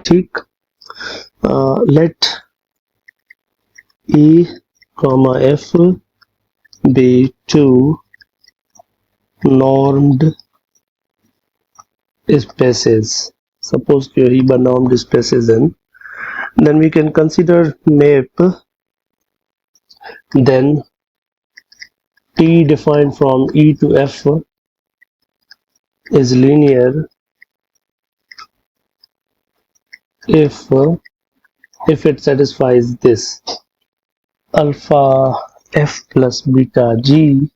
ठीक। Let E, F be two normed spaces. Suppose query by normed spaces, and then we can consider map. Then T defined from E to F is linear if it satisfies this: alpha F plus beta G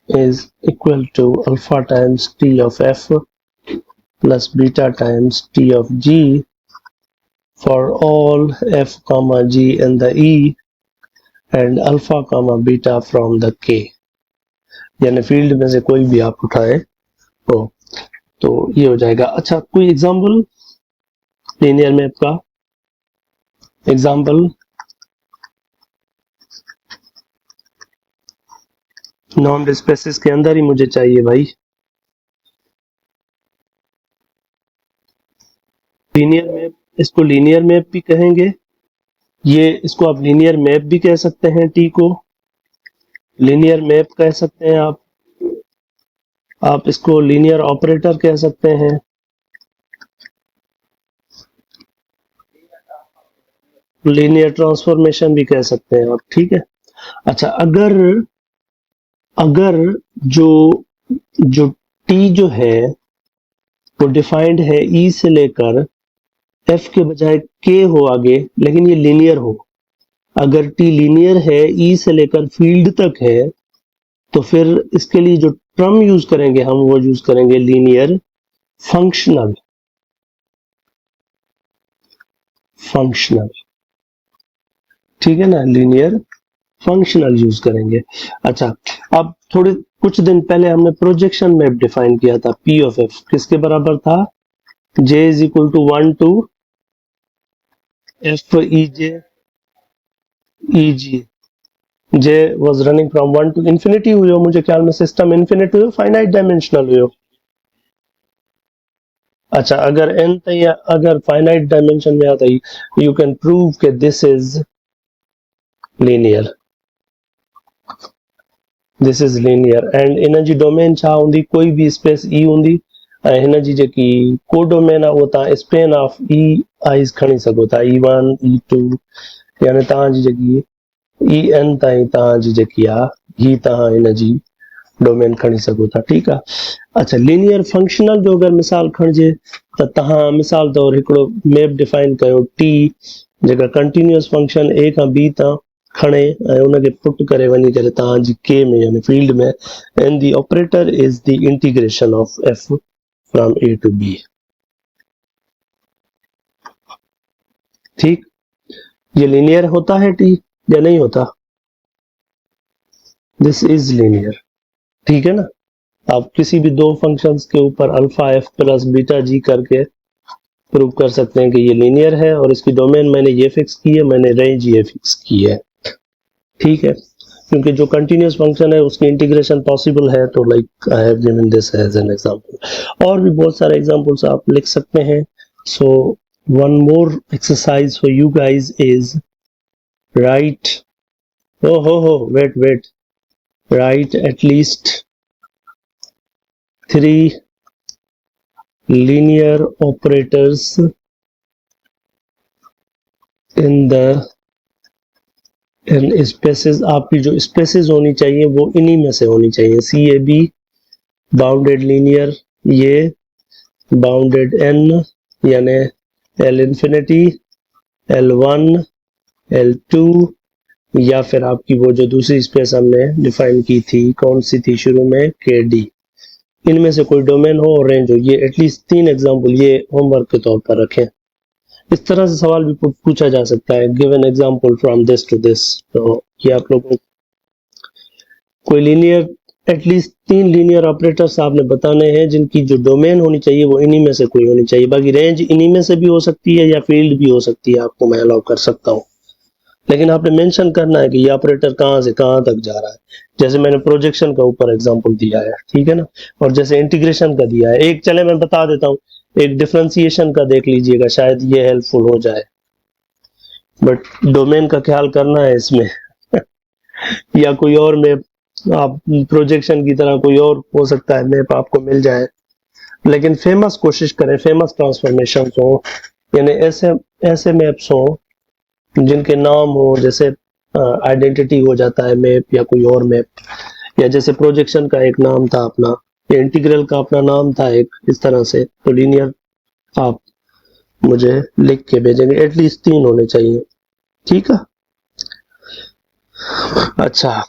is equal to alpha times T of F plus beta times T of G for all F comma G in the E and alpha comma beta from the K। यानी field में से कोई भी आप उठाए तो ये हो जाएगा। अच्छा, कोई एग्जांपल लीनियर मैप का एग्जांपल? नॉर्म्ड स्पेसेस के अंदर ही मुझे चाहिए भाई। लीनियर मैप, इसको लीनियर मैप भी कहेंगे, ये इसको आप लीनियर मैप भी कह सकते हैं, टी को लीनियर मैप कह सकते हैं आप इसको लीनियर ऑपरेटर कह सकते हैं, लीनियर ट्रांसफॉर्मेशन भी कह सकते हैं आप, ठीक है। अच्छा, अगर जो टी जो है वो डिफाइंड है ई से लेकर एफ के बजाय के हो आगे, लेकिन ये लीनियर हो, अगर टी लीनियर है ई से लेकर फील्ड तक है, तो फिर इसके लिए जो टर्म यूज करेंगे हम वो यूज करेंगे लीनियर फंक्शनल। ठीक है ना, लीनियर फंक्शनल यूज करेंगे। अच्छा, अब थोड़े कुछ दिन पहले हमने प्रोजेक्शन मैप डिफाइन किया था। पी ऑफ एफ किसके बराबर था? J is equal to 1 to F EG। J was running from 1 to infinity हुई हो, मुझे ख्याल में सिस्टम इन्फिनिट हुई हो, फाइनाइट डायमेंशनल हुई हो। अच्छा, अगर n या अगर फाइनाइट डायमेंशन में आता है, यू कैन प्रूव के this is linear, this is linear. And in G domain छा हूंदी? कोई भी स्पेस ई हूंदी ऐं हिन जी जेकी कोडोमेन आहे उहो तव्हां स्पेन ऑफ ई आइज़ खणी सघो था, E1 E2, यानी तव्हांजी जेकी EN ताईं तव्हांजी जेकी आहे ही तव्हां हिन जी डोमेन खणी सघो था, ठीकु आहे। अच्छा, लीनियर फंक्शनल जो अगरि मिसाल खणिजे त तव्हां मिसाल तौरु हिकिड़ो मैप डिफाइन कयो, टी जेका कंटिन्यूअस फंक्शन ए खां बी तां खणे ऐं उनखे पुट करे वञी करे तव्हांजी के में यानी फील्ड में, and the operator is the integration of F from A to B. ठीक, ये लीनियर होता है टी या नहीं होता? दिस इज लीनियर, ठीक है ना। आप किसी भी दो फंक्शंस के ऊपर अल्फा एफ प्लस बीटा जी करके प्रूव कर सकते हैं कि ये लीनियर है, और इसकी डोमेन मैंने ये फिक्स की है, मैंने रेंज ये फिक्स की है, ठीक है। क्योंकि जो कंटिन्यूअस फंक्शन है उसकी इंटीग्रेशन पॉसिबल है, तो like I have given this as an example. और भी बहुत सारे एग्जांपल्स आप लिख सकते हैं। So one more exercise for you guys is write, wait write at least 3 linear operators in spaces. आपकी जो स्पेसेस होनी चाहिए वो इन्हीं में से होनी चाहिए। CAB बाउंडेड लीनियर, ये बाउंडेड N यानी L इंफिनिटी, L1, L2, या फिर आपकी वो जो दूसरी स्पेस हमने डिफाइन की थी, कौन सी थी शुरू में, KD। इनमें से कोई डोमेन हो और रेंज हो। ये एटलीस्ट 3 एग्जाम्पल ये होमवर्क के तौर पर रखें। इस तरह से सवाल भी पूछा जा सकता है, give an example from this to this. तो ये आप लोगों कोई लीनियर एटलीस्ट 3 लीनियर ऑपरेटर्स आपने बताने हैं जिनकी जो डोमेन होनी चाहिए वो इन्हीं में से कोई होनी चाहिए। बाकी रेंज इन्हीं में से भी हो सकती है या फील्ड भी हो सकती है, आपको मैं अलाउ कर सकता हूँ, लेकिन आपने मेंशन करना है कि ये ऑपरेटर कहाँ से कहाँ तक जा रहा है। जैसे मैंने प्रोजेक्शन का ऊपर एग्जांपल दिया है, ठीक है ना, और जैसे इंटीग्रेशन का दिया है। एक चले मैं बता देता हूँ, एक डिफरेंशिएशन का देख लीजिएगा, शायद ये हेल्पफुल हो जाए, बट डोमेन का ख्याल करना है इसमें या कोई और मैप, आप प्रोजेक्शन की तरह कोई और हो सकता है मैप आपको मिल जाए, लेकिन फेमस कोशिश करें, फेमस ट्रांसफॉर्मेशन हो, यानी ऐसे ऐसे मैप्स हो जिनके नाम हो, जैसे आइडेंटिटी हो जाता है मैप या कोई और मैप, या जैसे प्रोजेक्शन का एक नाम था अपना, या इंटीग्रल का अपना नाम था एक, इस तरह से। तो लीनियर आप मुझे लिख के भेजेंगे, एटलीस्ट 3 होने चाहिए, ठीक है। अच्छा,